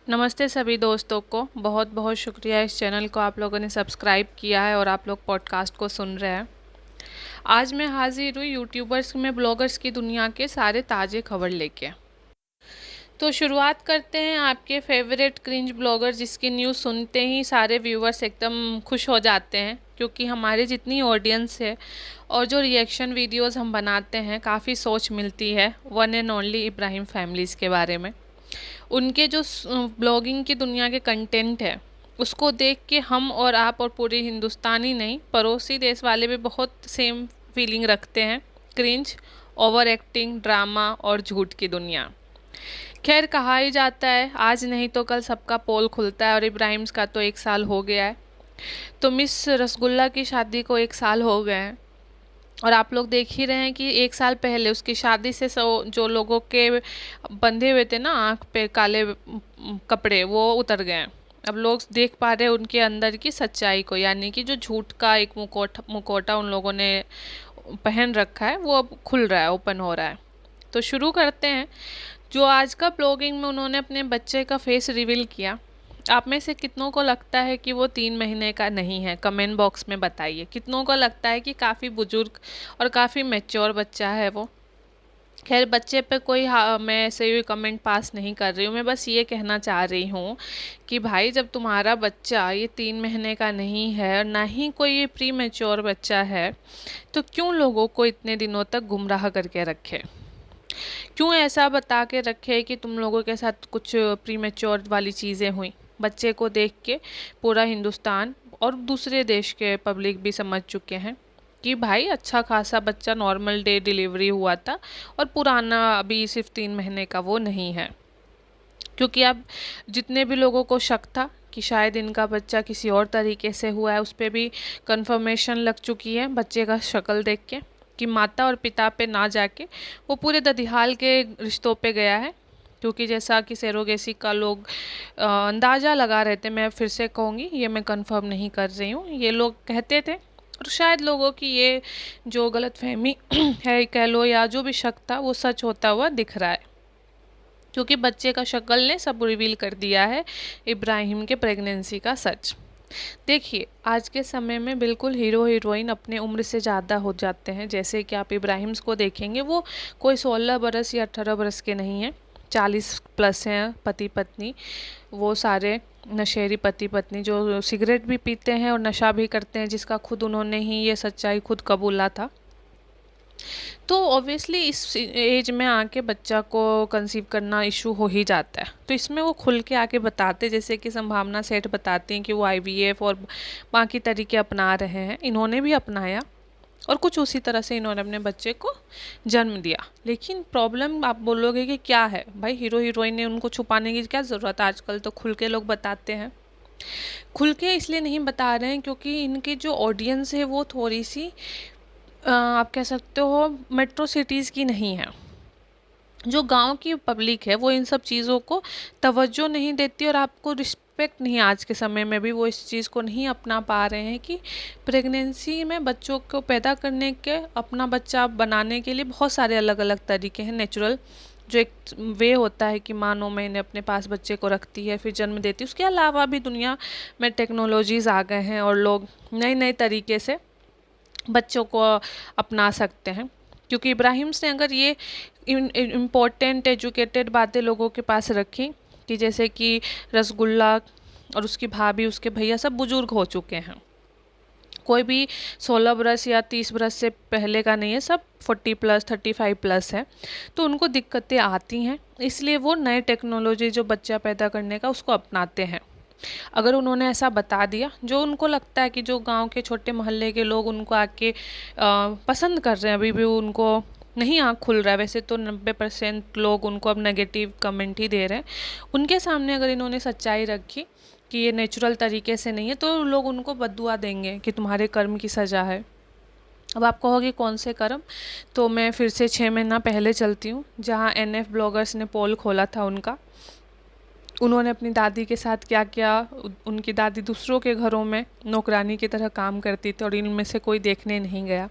नमस्ते सभी दोस्तों को। बहुत बहुत शुक्रिया इस चैनल को आप लोगों ने सब्सक्राइब किया है और आप लोग पॉडकास्ट को सुन रहे हैं। आज मैं हाजिर हूँ यूट्यूबर्स में ब्लॉगर्स की दुनिया के सारे ताज़े खबर लेके। तो शुरुआत करते हैं आपके फेवरेट क्रिंज ब्लॉगर जिसकी न्यूज़ सुनते ही सारे व्यूवर्स एकदम खुश हो जाते हैं, क्योंकि हमारे जितनी ऑडियंस है और जो रिएक्शन वीडियोस हम बनाते हैं काफ़ी सोच मिलती है one and only Ibrahim families के बारे में। उनके जो ब्लॉगिंग की दुनिया के कंटेंट है उसको देख के हम और आप और पूरे हिंदुस्तानी नहीं, पड़ोसी देश वाले भी बहुत सेम फीलिंग रखते हैं। क्रिंज, ओवर एक्टिंग, ड्रामा और झूठ की दुनिया। खैर, कहा ही जाता है आज नहीं तो कल सबका पोल खुलता है, और इब्राहिम्स का तो 1 साल हो गया है। तो मिस रसगुल्ला की शादी को 1 साल हो गए हैं, और आप लोग देख ही रहे हैं कि 1 साल पहले उसकी शादी से जो लोगों के बंधे हुए थे ना आँख पे काले कपड़े, वो उतर गए हैं। अब लोग देख पा रहे हैं उनके अंदर की सच्चाई को, यानी कि जो झूठ का एक मुखौटा उन लोगों ने पहन रखा है वो अब खुल रहा है, ओपन हो रहा है। तो शुरू करते हैं। जो आज का ब्लॉगिंग में उन्होंने अपने बच्चे का फेस रिवील किया, आप में से कितनों को लगता है कि वो 3 महीने का नहीं है? कमेंट बॉक्स में बताइए। कितनों को लगता है कि काफ़ी बुजुर्ग और काफ़ी मैच्योर बच्चा है वो? खैर, बच्चे पे कोई मैं ऐसे ही कमेंट पास नहीं कर रही हूँ। मैं बस ये कहना चाह रही हूँ कि भाई, जब तुम्हारा बच्चा ये 3 महीने का नहीं है और ना ही कोई ये प्री मैच्योर बच्चा है, तो क्यों लोगों को इतने दिनों तक गुमराह करके रखे? क्यों ऐसा बता के रखे कि तुम लोगों के साथ कुछ प्रीमेच्योर वाली चीज़ें हुई? बच्चे को देख के पूरा हिंदुस्तान और दूसरे देश के पब्लिक भी समझ चुके हैं कि भाई अच्छा खासा बच्चा नॉर्मल डे डिलीवरी हुआ था, और पुराना अभी सिर्फ 3 महीने का वो नहीं है। क्योंकि अब जितने भी लोगों को शक था कि शायद इनका बच्चा किसी और तरीके से हुआ है, उस पर भी कंफर्मेशन लग चुकी है बच्चे का शक्ल देख के, कि माता और पिता पे ना जाके वो पूरे ददिहाल के रिश्तों पे गया है। क्योंकि जैसा कि सेरोगेसी का लोग अंदाज़ा लगा रहे थे, मैं फिर से कहूँगी, ये मैं कंफर्म नहीं कर रही हूँ, ये लोग कहते थे, और शायद लोगों की ये जो गलतफहमी है कह लो, या जो भी शक था, वो सच होता हुआ दिख रहा है। क्योंकि बच्चे का शक्ल ने सब रिवील कर दिया है इब्राहिम के प्रेगनेंसी का सच। देखिए, आज के समय में बिल्कुल हीरो हीरोइन अपने उम्र से ज़्यादा हो जाते हैं। जैसे कि आप इब्राहिम्स को देखेंगे, वो कोई 16 बरस या 18 बरस के नहीं हैं, 40 प्लस हैं। पति पत्नी वो सारे नशेड़ी पति पत्नी जो सिगरेट भी पीते हैं और नशा भी करते हैं, जिसका खुद उन्होंने ही ये सच्चाई खुद कबूला था। तो ऑब्वियसली इस एज में आके बच्चा को कंसीव करना इशू हो ही जाता है। तो इसमें वो खुल के आके बताते, जैसे कि संभावना सेठ बताती हैं कि वो आईवीएफ और बाकी तरीके अपना रहे हैं। इन्होंने भी अपनाया और कुछ उसी तरह से इन्होंने अपने बच्चे को जन्म दिया। लेकिन प्रॉब्लम आप बोलोगे कि क्या है भाई, हीरो हीरोइन ने उनको छुपाने की क्या ज़रूरत है? आजकल तो खुल के लोग बताते हैं। खुल के इसलिए नहीं बता रहे हैं क्योंकि इनकी जो ऑडियंस है वो थोड़ी सी आप कह सकते हो मेट्रो सिटीज़ की नहीं है। जो गांव की पब्लिक है वो इन सब चीज़ों को तवज्जो नहीं देती, और आपको रिस्पेक्ट नहीं, आज के समय में भी वो इस चीज़ को नहीं अपना पा रहे हैं कि प्रेगनेंसी में बच्चों को पैदा करने के, अपना बच्चा बनाने के लिए बहुत सारे अलग अलग तरीके हैं। नेचुरल जो एक वे होता है कि माँ 9 महीने अपने पास बच्चे को रखती है, फिर जन्म देती है। उसके अलावा भी दुनिया में टेक्नोलॉजीज़ आ गए हैं और लोग नए नए तरीके से बच्चों को अपना सकते हैं। क्योंकि इब्राहिम्स ने अगर ये इम्पोर्टेंट एजुकेटेड बातें लोगों के पास रखी, कि जैसे कि रसगुल्ला और उसकी भाभी, उसके भैया सब बुजुर्ग हो चुके हैं, कोई भी 16 बरस या 30 बरस से पहले का नहीं है, सब 40 प्लस 35 प्लस है। तो उनको दिक्कतें आती हैं, इसलिए वो नए टेक्नोलॉजी जो बच्चा पैदा करने का उसको अपनाते हैं। अगर उन्होंने ऐसा बता दिया, जो उनको लगता है कि जो गांव के छोटे मोहल्ले के लोग उनको आके पसंद कर रहे हैं, अभी भी उनको नहीं आँख खुल रहा है। वैसे तो 90% लोग उनको अब नेगेटिव कमेंट ही दे रहे हैं। उनके सामने अगर इन्होंने सच्चाई रखी कि ये नेचुरल तरीके से नहीं है, तो लोग उनको बद्दुआ देंगे कि तुम्हारे कर्म की सज़ा है। अब आप कहोगे कौन से कर्म? तो मैं फिर से 6 महीना पहले चलती हूँ, जहाँ NF ब्लॉगर्स ने पोल खोला था उनका। उन्होंने अपनी दादी के साथ क्या किया। उनकी दादी दूसरों के घरों में नौकरानी की तरह काम करती थी और इनमें से कोई देखने नहीं गया।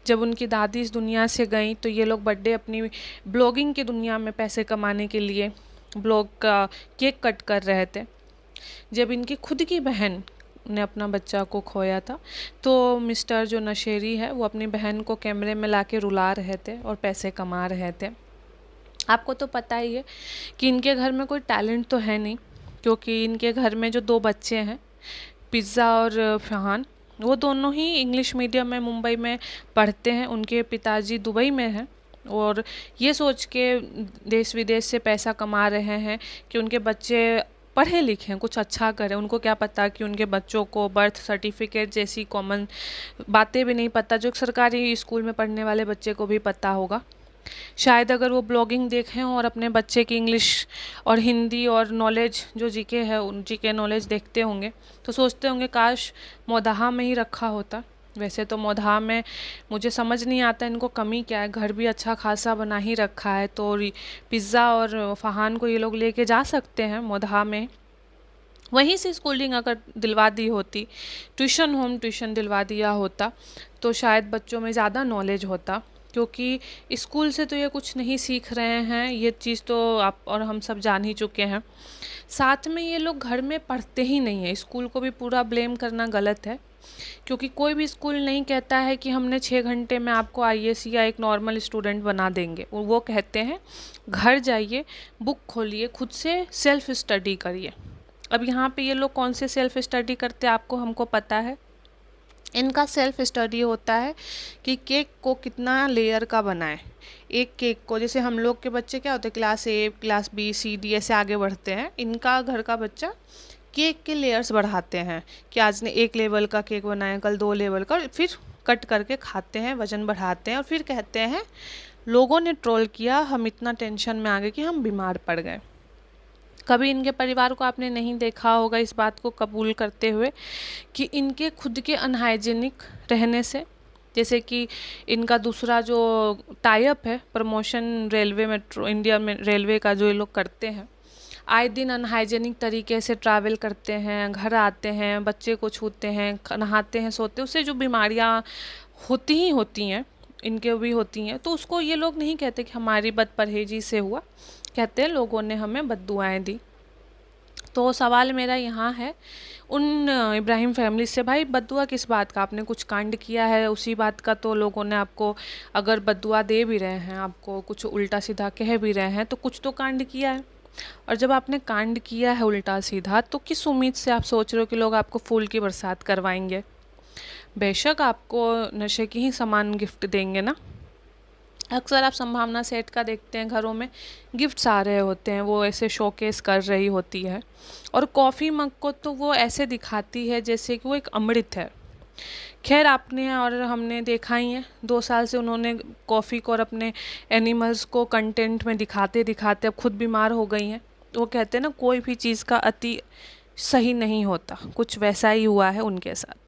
जब उनकी दादी इस दुनिया से गई तो ये लोग बर्थडे अपनी ब्लॉगिंग की दुनिया में पैसे कमाने के लिए ब्लॉग का केक कट कर रहे थे जब इनकी खुद की बहन ने अपना बच्चा को खोया था। तो मिस्टर जो नशेरी है वो अपनी बहन को कैमरे में लाके रुला रहे थे और पैसे कमा रहे थे। आपको तो पता ही है कि इनके घर में कोई टैलेंट तो है नहीं, क्योंकि इनके घर में जो 2 बच्चे हैं, पिज़्ज़ा और फरहान, वो दोनों ही इंग्लिश मीडियम में मुंबई में पढ़ते हैं। उनके पिताजी दुबई में हैं और ये सोच के देश विदेश से पैसा कमा रहे हैं कि उनके बच्चे पढ़े लिखें, कुछ अच्छा करें। उनको क्या पता कि उनके बच्चों को बर्थ सर्टिफिकेट जैसी कॉमन बातें भी नहीं पता, जो सरकारी स्कूल में पढ़ने वाले बच्चे को भी पता होगा। शायद अगर वो ब्लॉगिंग देखें और अपने बच्चे की इंग्लिश और हिंदी और नॉलेज जो जीके है उन जीके नॉलेज देखते होंगे तो सोचते होंगे काश मोदाहा में ही रखा होता। वैसे तो मोदाहा में मुझे समझ नहीं आता इनको कमी क्या है, घर भी अच्छा खासा बना ही रखा है, तो पिज़्ज़ा और फरहान को ये लोग लेके जा सकते हैं मोदाहा में। वहीं से स्कूलिंग अगर दिलवा दी होती, ट्यूशन होम ट्यूशन दिलवा दिया होता तो शायद बच्चों में ज़्यादा नॉलेज होता, क्योंकि स्कूल से तो ये कुछ नहीं सीख रहे हैं, ये चीज़ तो आप और हम सब जान ही चुके हैं। साथ में ये लोग घर में पढ़ते ही नहीं है। स्कूल को भी पूरा ब्लेम करना गलत है, क्योंकि कोई भी स्कूल नहीं कहता है कि हमने 6 घंटे में आपको आईएएस या एक नॉर्मल स्टूडेंट बना देंगे। वो कहते हैं घर जाइए, बुक खोलिए, खुद से सेल्फ स्टडी करिए। अब यहाँ पे ये लोग कौन से सेल्फ स्टडी करते हैं आपको हमको पता है। इनका सेल्फ स्टडी होता है कि केक को कितना लेयर का बनाएं। एक केक को, जैसे हम लोग के बच्चे क्या होते हैं class A class B C D ऐसे आगे बढ़ते हैं, इनका घर का बच्चा केक के लेयर्स बढ़ाते हैं कि आज ने 1 लेवल का केक बनाया, कल 2 लेवल का, फिर कट करके खाते हैं, वजन बढ़ाते हैं और फिर कहते हैं लोगों ने ट्रोल किया, हम इतना टेंशन में आ गए कि हम बीमार पड़ गए। कभी इनके परिवार को आपने नहीं देखा होगा इस बात को कबूल करते हुए कि इनके खुद के अनहाइजीनिक रहने से, जैसे कि इनका दूसरा जो टाई अप है प्रमोशन रेलवे मेट्रो इंडिया में रेलवे का जो ये लोग करते हैं, आए दिन अनहाइजीनिक तरीके से ट्रैवल करते हैं, घर आते हैं, बच्चे को छूते हैं, नहाते हैं, सोते, उससे जो बीमारियां होती हैं इनके भी होती हैं, तो उसको ये लोग नहीं कहते कि हमारी बदपरहेजी से हुआ, कहते हैं लोगों ने हमें बद्दुआएं दी। तो सवाल मेरा यहाँ है उन इब्राहिम फैमिली से, भाई बद्दुआ किस बात का, आपने कुछ कांड किया है उसी बात का तो लोगों ने आपको, अगर बद्दुआ दे भी रहे हैं, आपको कुछ उल्टा सीधा कह भी रहे हैं, तो कुछ तो कांड किया है। और जब आपने कांड किया है उल्टा सीधा, तो किस उम्मीद से आप सोच रहे हो कि लोग आपको फूल की बरसात करवाएंगे। बेशक आपको नशे की ही सामान गिफ्ट देंगे ना। अक्सर आप संभावना सेट का देखते हैं, घरों में गिफ्ट्स आ रहे होते हैं, वो ऐसे शोकेस कर रही होती है, और कॉफ़ी मग को तो वो ऐसे दिखाती है जैसे कि वो एक अमृत है। खैर आपने और हमने देखा ही है, 2 साल से उन्होंने कॉफ़ी को और अपने एनिमल्स को कंटेंट में दिखाते दिखाते अब खुद बीमार हो गई हैं। तो वो कहते हैं ना कोई भी चीज़ का अति सही नहीं होता, कुछ वैसा ही हुआ है उनके साथ।